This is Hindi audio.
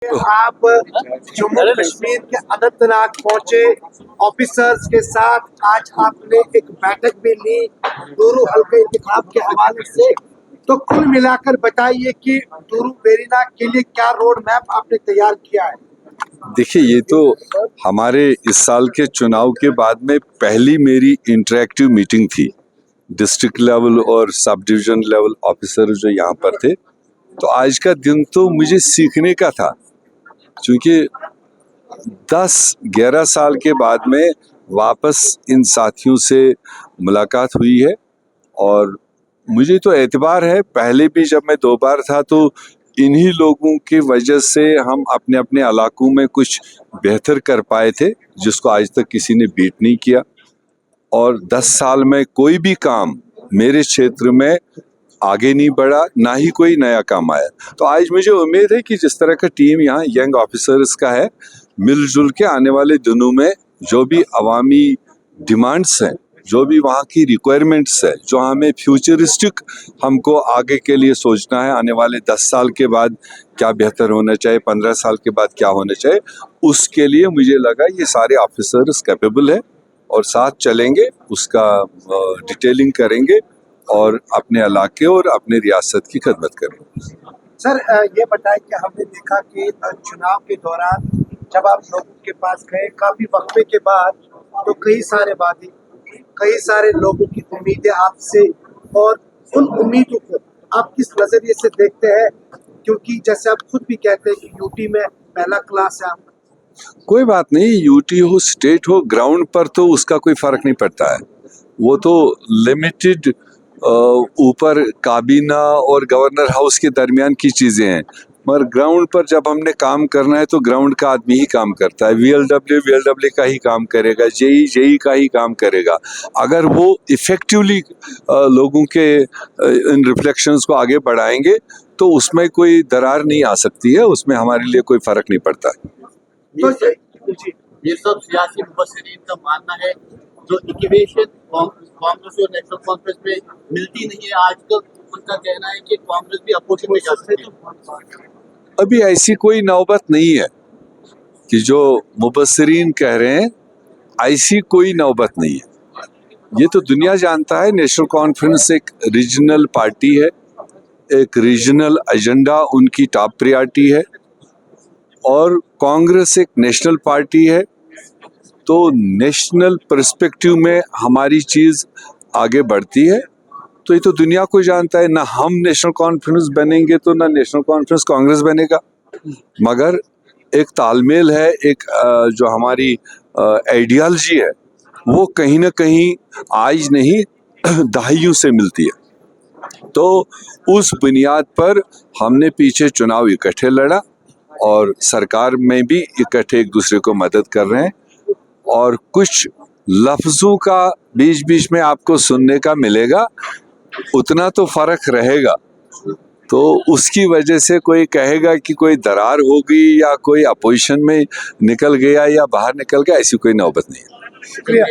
आप जम्मू कश्मीर के अनंतनाग पहुंचे ऑफिसर्स के साथ, आज आपने एक बैठक भी ली दूरू हल्के इंतखाब के हवाले से। तो कुल मिलाकर बताइए कि दूरू वेरीनाग के लिए क्या रोड मैप आपने तैयार किया है? देखिए, ये तो हमारे इस साल के चुनाव के बाद में पहली मेरी इंटरेक्टिव मीटिंग थी। डिस्ट्रिक्ट लेवल और सब डिवीजन लेवल ऑफिसर जो यहाँ पर थे, तो आज का दिन तो मुझे सीखने का था, क्योंकि 10-11 साल के बाद में वापस इन साथियों से मुलाकात हुई है। और मुझे तो एतबार है, पहले भी जब मैं 2 बार था तो इन्हीं लोगों की वजह से हम अपने अपने इलाकों में कुछ बेहतर कर पाए थे, जिसको आज तक किसी ने बीट नहीं किया। और 10 साल में कोई भी काम मेरे क्षेत्र में आगे नहीं बढ़ा, ना ही कोई नया काम आया। तो आज मुझे उम्मीद है कि जिस तरह का टीम यहाँ यंग ऑफिसर्स का है, मिलजुल के आने वाले दिनों में जो भी अवामी डिमांड्स हैं, जो भी वहाँ की रिक्वायरमेंट्स है, जो हमें फ्यूचरिस्टिक हमको आगे के लिए सोचना है, आने वाले 10 साल के बाद क्या बेहतर होना चाहिए, 15 साल के बाद क्या होना चाहिए, उसके लिए मुझे लगा ये सारे ऑफिसर्स कैपेबल है और साथ चलेंगे, उसका डिटेलिंग करेंगे और अपने इलाके और अपने रियासत की खिदमत करेंगे। सर, ये बताएं कि हमने देखा कि चुनाव के दौरान जब आप लोगों के पास गए काफी वक्फे के बाद, तो कई सारे वादे, कई सारे लोगों की उम्मीदें आपसे, और उन उम्मीदों को आप किस नजरिए से देखते हैं? क्योंकि जैसे आप खुद भी कहते हैं कि यूटी में पहला क्लास है आप। कोई बात नहीं, यूटी हो स्टेट हो, ग्राउंड पर तो उसका कोई फर्क नहीं पड़ता है। वो तो लिमिटेड ऊपर काबीना और गवर्नर हाउस के दरमियान की चीजें हैं, मगर ग्राउंड पर जब हमने काम करना है तो ग्राउंड का आदमी ही काम करता है। वीएलडब्ल्यू का ही काम करेगा, जेई का ही काम करेगा। अगर वो इफेक्टिवली लोगों के इन रिफ्लेक्शंस को आगे बढ़ाएंगे तो उसमें कोई दरार नहीं आ सकती है, उसमें हमारे लिए कोई फर्क नहीं पड़ता है। ये सब सियासी मुबस्सिरीन का मानना है, जो इक्वेशन कांग्रेस और नेशनल कॉन्फ्रेंस में मिलती नहीं है आजकल, उनका कहना है कि कांग्रेस भी अपोजिट में जा सकती है। अभी ऐसी कोई नौबत नहीं है कि जो मुबस्सिरीन कह रहे हैं, ऐसी कोई नौबत नहीं है। ये तो दुनिया जानता है, नेशनल कॉन्फ्रेंस एक रीजनल पार्टी है, एक रीजनल एजेंडा उनकी टॉप प्रायोरिटी है, और कांग्रेस एक नेशनल पार्टी है। तो नेशनल पर्सपेक्टिव में हमारी चीज़ आगे बढ़ती है, तो ये तो दुनिया को जानता है। ना हम नेशनल कॉन्फ्रेंस बनेंगे तो ना नेशनल कॉन्फ्रेंस कांग्रेस बनेगा, मगर एक तालमेल है, एक जो हमारी आइडियोलॉजी है वो कहीं ना कहीं आज नहीं दहाइयों से मिलती है। तो उस बुनियाद पर हमने पीछे चुनाव इकट्ठे लड़ा और सरकार में भी इकट्ठे एक दूसरे को मदद कर रहे हैं, और कुछ लफ्जों का बीच बीच में आपको सुनने का मिलेगा, उतना तो फर्क रहेगा। तो उसकी वजह से कोई कहेगा कि कोई दरार होगी या कोई अपोजिशन में निकल गया या बाहर निकल गया, ऐसी कोई नौबत नहीं है। शुक्रिया।